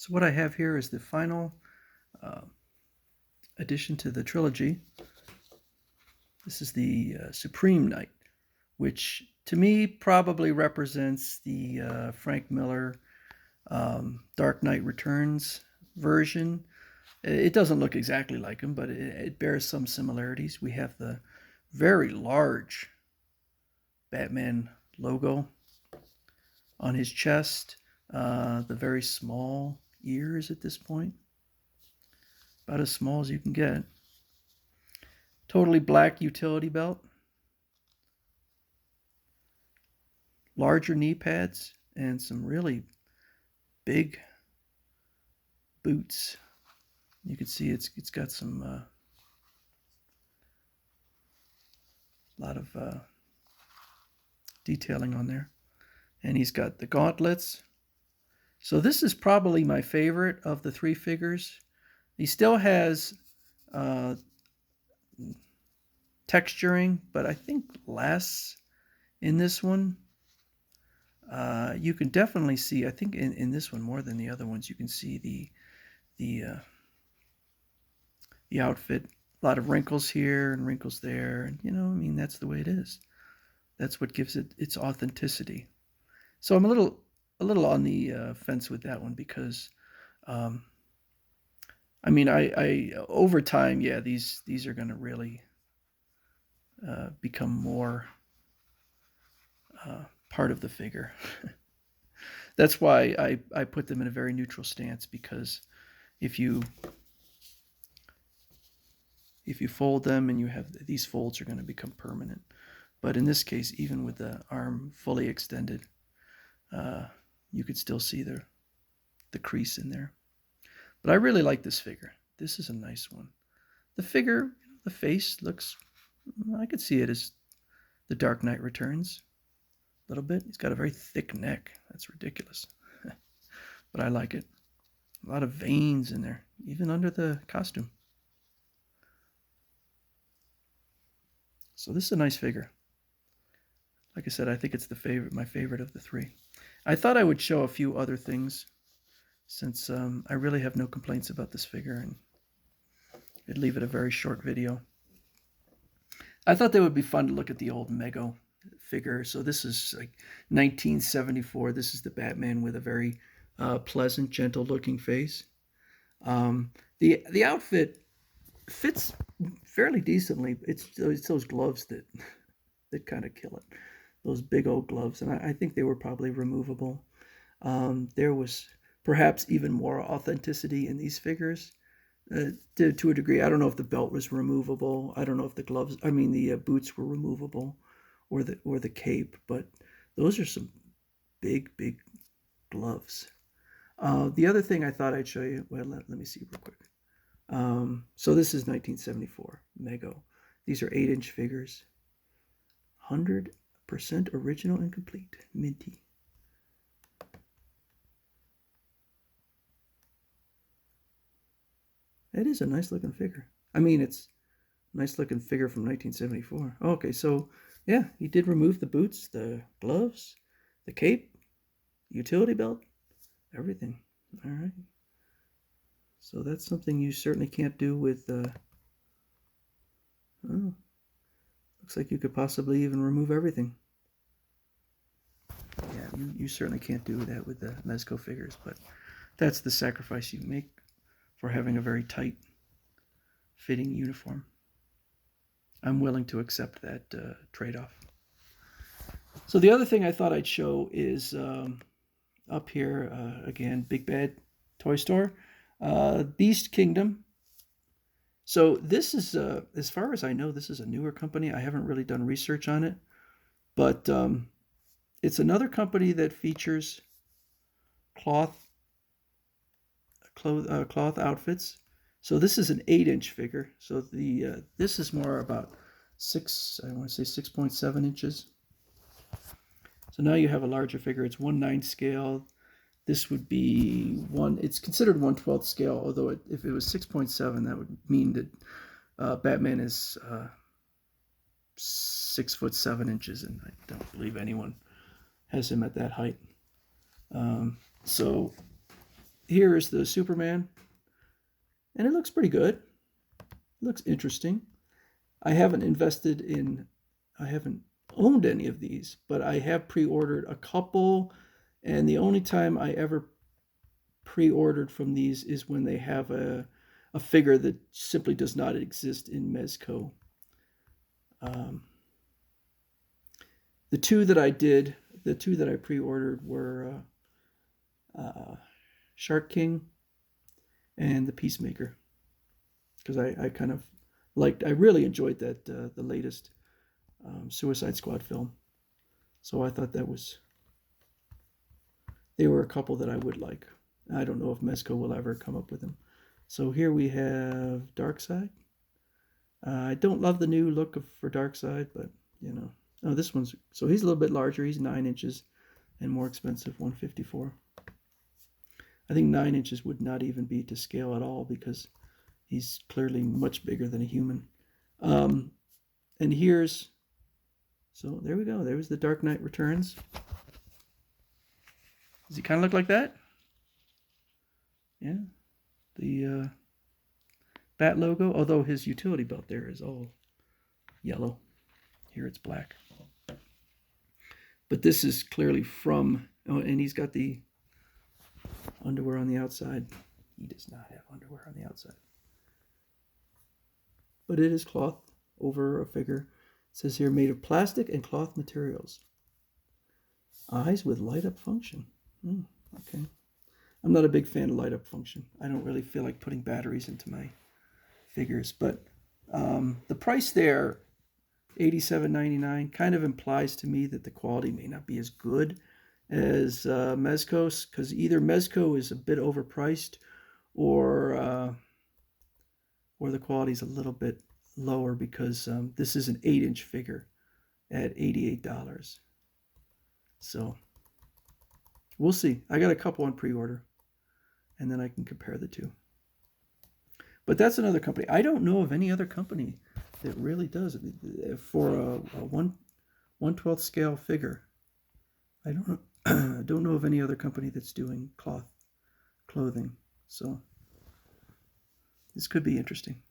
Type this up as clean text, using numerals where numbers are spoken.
So what I have here is the final uh, addition to the trilogy. This is the Supreme Knight, which to me probably represents the Frank Miller Dark Knight Returns version. It doesn't look exactly like him, but it bears some similarities. We have the very large Batman logo on his chest, the very small ears at this point, about as small as you can get. Totally black utility belt, larger knee pads, and some really big boots. You can see it's got some lot of detailing on there, and he's got the gauntlets. So this is probably my favorite of the three figures. He still has uh, texturing, but I think less in this one. You can definitely see, I think in this one more than the other ones, you can see the outfit. A lot of wrinkles here and wrinkles there, and I mean that's the way it is. That's what gives it its authenticity. So I'm a little on the fence with that one because, um, I mean, I over time, yeah, these are going to really become more part of the figure. That's why I put them in a very neutral stance because if you if you fold them and you have these folds are going to become permanent. But in this case, even with the arm fully extended, uh, you could still see the crease in there. But I really like this figure. This is a nice one. The figure, the face looks, I could see it as the Dark Knight Returns a little bit. He's got a very thick neck. That's ridiculous. But I like it. A lot of veins in there, even under the costume. So this is a nice figure. Like I said, I think it's my favorite of the three. I thought I would show a few other things since I really have no complaints about this figure, and I'd leave it a very short video. I thought that would be fun to look at the old Mego figure. So this is like 1974. This is the Batman with a very pleasant, gentle-looking face. The outfit fits fairly decently. It's those gloves that kind of kill it. Those big old gloves, and I think they were probably removable. There was perhaps even more authenticity in these figures to a degree. I don't know if the belt was removable. I don't know if the gloves, I mean the boots were removable, or the cape. But those are some big gloves. The other thing I thought I'd show you. Well, let me see real quick. So this is 1974 Mego. These are 8-inch figures. 100% original and complete. Minty. That is a nice looking figure. I mean, it's a nice looking figure from 1974. Okay, so yeah, he did remove the boots, the gloves, the cape, utility belt, everything. All right. So that's something you certainly can't do with. Oh, looks like you could possibly even remove everything. Yeah, you certainly can't do that with the Mezco figures, but that's the sacrifice you make for having a very tight fitting uniform. I'm willing to accept that trade-off. So the other thing I thought I'd show is up here again, Big Bad Toy Store, Beast Kingdom. So this is, as far as I know, this is a newer company. I haven't really done research on it, but it's another company that features cloth cloth outfits. So this is an 8-inch figure. So the this is more about I want to say 6.7 inches. So now you have a larger figure. It's 1/9 scale. This would be one. It's considered 1/12 scale. Although if it was 6.7, that would mean that Batman is 6'7" and I don't believe anyone has him at that height. So here is the Superman, and it looks pretty good. It looks interesting. I haven't owned any of these, but I have pre-ordered a couple, and the only time I ever pre-ordered from these is when they have a figure that simply does not exist in Mezco. Um, the two that I pre-ordered were Shark King and the Peacemaker, because I kind of I really enjoyed that the latest Suicide Squad film. So I thought they were a couple that I would like. I don't know if Mezco will ever come up with them. So here we have Darkseid. I don't love the new look for Darkseid, but you know. Oh, this one's so he's a little bit larger. He's 9 inches and more expensive, $154. I think 9 inches would not even be to scale at all because he's clearly much bigger than a human. And so there we go. There's the Dark Knight Returns. Does he kind of look like that? Yeah. The Bat logo, although his utility belt there is all yellow. Here it's black. But this is clearly from, and he's got the underwear on the outside. He does not have underwear on the outside. But it is cloth over a figure. It says here, made of plastic and cloth materials. Eyes with light-up function. Okay. I'm not a big fan of light-up function. I don't really feel like putting batteries into my figures. But the price there, $87.99, kind of implies to me that the quality may not be as good as Mezco's, because either Mezco is a bit overpriced or the quality is a little bit lower, because this is an 8-inch figure at $88. So we'll see. I got a couple on pre-order, and then I can compare the two. But that's another company. I don't know of any other company that really does it for a 1/12 scale figure. I don't know of any other company that's doing clothing. So this could be interesting.